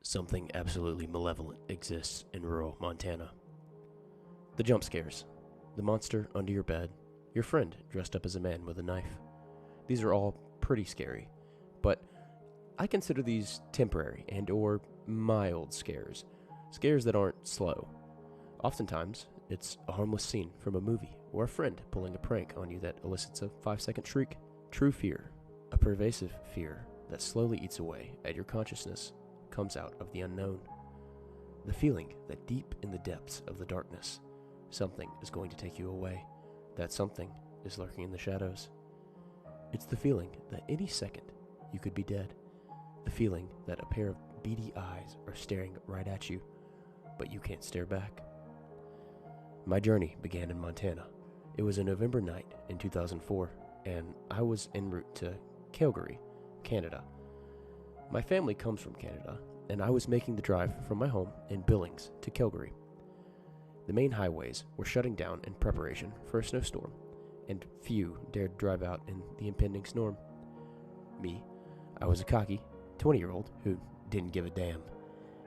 Something absolutely malevolent exists in rural Montana. The jump scares, the monster under your bed, your friend dressed up as a man with a knife. These are all pretty scary, but I consider these temporary and or mild scares that aren't slow. Oftentimes, it's a harmless scene from a movie or a friend pulling a prank on you that elicits a 5-second shriek. True fear, a pervasive fear that slowly eats away at your consciousness, comes out of the unknown. The feeling that deep in the depths of the darkness, something is going to take you away, that something is lurking in the shadows. It's the feeling that any second you could be dead, the feeling that a pair of beady eyes are staring right at you, but you can't stare back. My journey began in Montana. It was a November night in 2004, and I was en route to Calgary, Canada. My family comes from Canada, and I was making the drive from my home in Billings to Calgary. The main highways were shutting down in preparation for a snowstorm, and few dared drive out in the impending storm. Me, I was a cocky 20-year-old who didn't give a damn.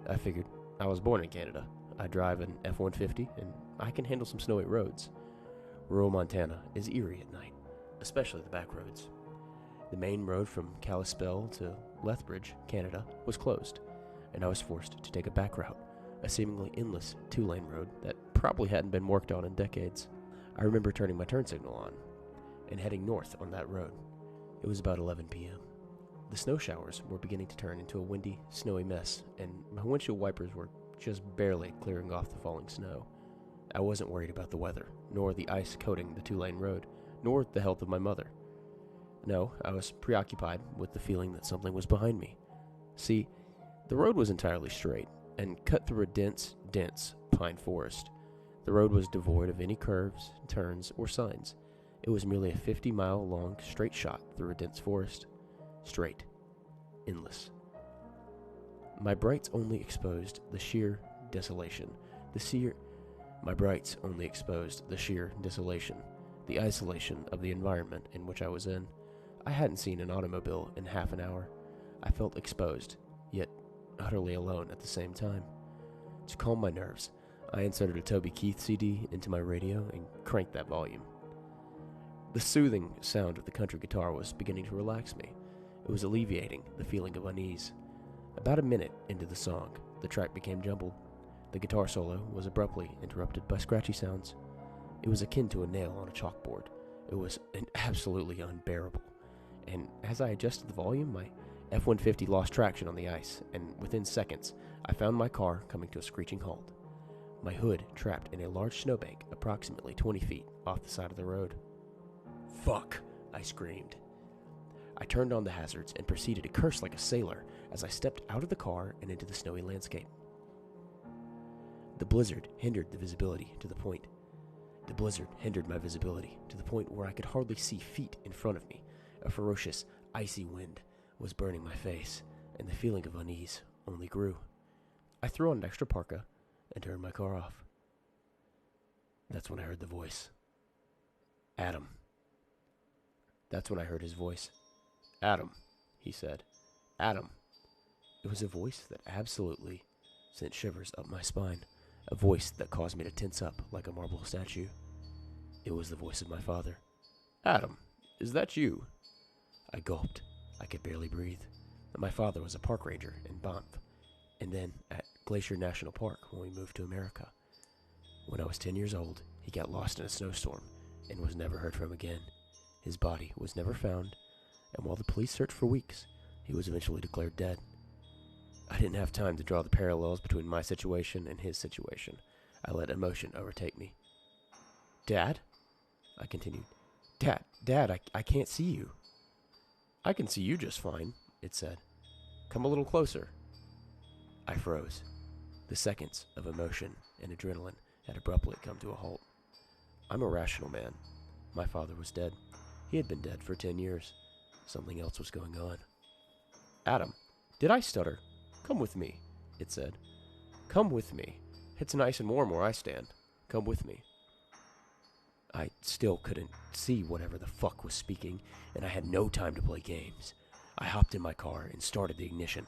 I figured I was born in Canada. I drive an F-150, and I can handle some snowy roads. Rural Montana is eerie at night, especially the back roads. The main road from Kalispell to Lethbridge, Canada, was closed, and I was forced to take a back route, a seemingly endless 2-lane road that probably hadn't been worked on in decades. I remember turning my turn signal on and heading north on that road. It was about 11 p.m. The snow showers were beginning to turn into a windy, snowy mess, and my windshield wipers were just barely clearing off the falling snow. I wasn't worried about the weather, nor the ice coating the 2-lane road, nor the health of my mother. No, I was preoccupied with the feeling that something was behind me. See, the road was entirely straight and cut through a dense pine forest. The road was devoid of any curves, turns, or signs. It was merely a 50-mile-long straight shot through a dense forest. Straight. Endless. My brights only exposed the sheer desolation. The isolation of the environment in which I was in. I hadn't seen an automobile in half an hour. I felt exposed, yet utterly alone at the same time. To calm my nerves, I inserted a Toby Keith CD into my radio and cranked that volume. The soothing sound of the country guitar was beginning to relax me. It was alleviating the feeling of unease. About a minute into the song, the track became jumbled. The guitar solo was abruptly interrupted by scratchy sounds. It was akin to a nail on a chalkboard. It was absolutely unbearable. And as I adjusted the volume, my F-150 lost traction on the ice, and within seconds, I found my car coming to a screeching halt. My hood trapped in a large snowbank approximately 20 feet off the side of the road. "Fuck!" I screamed. I turned on the hazards and proceeded to curse like a sailor as I stepped out of the car and into the snowy landscape. The blizzard hindered my visibility to the point where I could hardly see feet in front of me. A ferocious, icy wind was burning my face, and the feeling of unease only grew. I threw on an extra parka and turned my car off. That's when I heard the voice. Adam. That's when I heard his voice. "Adam," he said. "Adam." It was a voice that absolutely sent shivers up my spine, a voice that caused me to tense up like a marble statue. It was the voice of my father. "Adam, is that you?" I gulped. I could barely breathe. My father was a park ranger in Banff, and then at Glacier National Park when we moved to America. When I was 10 years old, he got lost in a snowstorm and was never heard from again. His body was never found, and while the police searched for weeks, he was eventually declared dead. I didn't have time to draw the parallels between my situation and his situation. I let emotion overtake me. "Dad?" I continued. Dad, I can't see you." "I can see you just fine," it said. "Come a little closer." I froze. The seconds of emotion and adrenaline had abruptly come to a halt. I'm a rational man. My father was dead. He had been dead for 10 years. Something else was going on. "Adam, did I stutter? Come with me," it said. "Come with me. It's nice and warm where I stand. Come with me." I still couldn't see whatever the fuck was speaking, and I had no time to play games. I hopped in my car and started the ignition.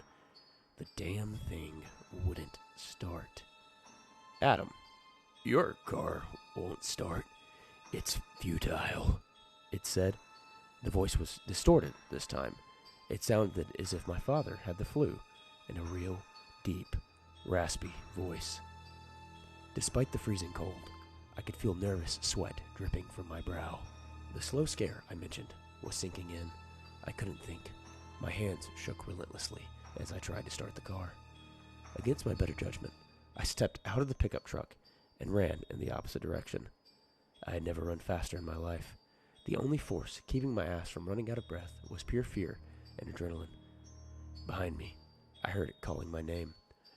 The damn thing wouldn't start. Adam, your car won't start. It's futile, it said. The voice was distorted this time. It sounded as if my father had the flu, in a real, deep, raspy voice. Despite the freezing cold, I could feel nervous sweat dripping from my brow. The slow scare I mentioned was sinking in. I couldn't think. My hands shook relentlessly as I tried to start the car. Against my better judgment, I stepped out of the pickup truck and ran in the opposite direction. I had never run faster in my life. The only force keeping my ass from running out of breath was pure fear and adrenaline. Behind me, I heard it calling my name,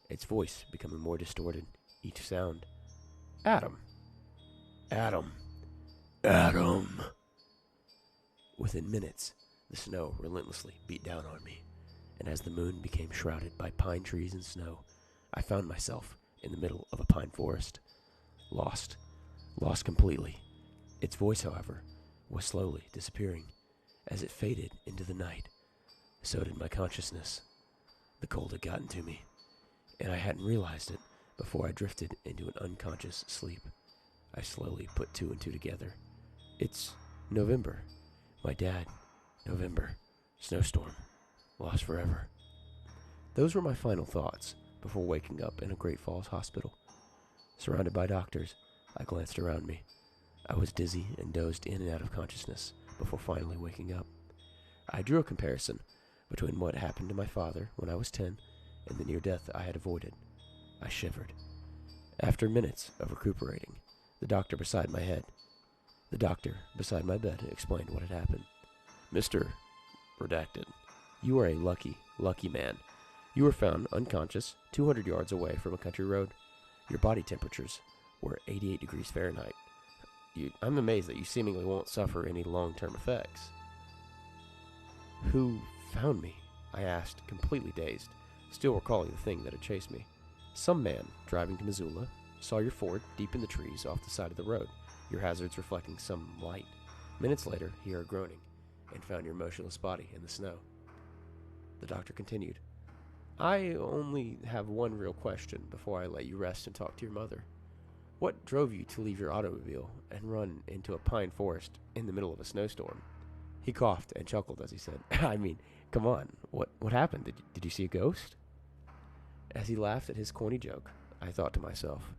its voice becoming more distorted, each sound. Adam! Adam! Adam! Within minutes, the snow relentlessly beat down on me, and as the moon became shrouded by pine trees and snow, I found myself in the middle of a pine forest. Lost completely. Its voice, however, was slowly disappearing. As it faded into the night, so did my consciousness. The cold had gotten to me, and I hadn't realized it before I drifted into an unconscious sleep. I slowly put two and two together. It's November. My dad. November. Snowstorm. Lost forever. Those were my final thoughts before waking up in a Great Falls hospital. Surrounded by doctors, I glanced around me. I was dizzy and dozed in and out of consciousness before finally waking up. I drew a comparison between what happened to my father when I was 10 and the near death I had avoided. I shivered. After minutes of recuperating, the doctor beside my bed explained what had happened. Mr. Redacted, you are a lucky man. You were found unconscious 200 yards away from a country road. Your body temperatures were 88 degrees Fahrenheit. I'm amazed that you seemingly won't suffer any long-term effects. Who found me? I asked, completely dazed, still recalling the thing that had chased me. Some man, driving to Missoula, saw your Ford deep in the trees off the side of the road, your hazards reflecting some light. Minutes later, he heard groaning, and found your motionless body in the snow. The doctor continued, I only have one real question before I let you rest and talk to your mother. What drove you to leave your automobile and run into a pine forest in the middle of a snowstorm? He coughed and chuckled as he said, I mean, come on, what happened? Did you see a ghost? As he laughed at his corny joke, I thought to myself,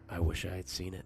I wish I had seen it.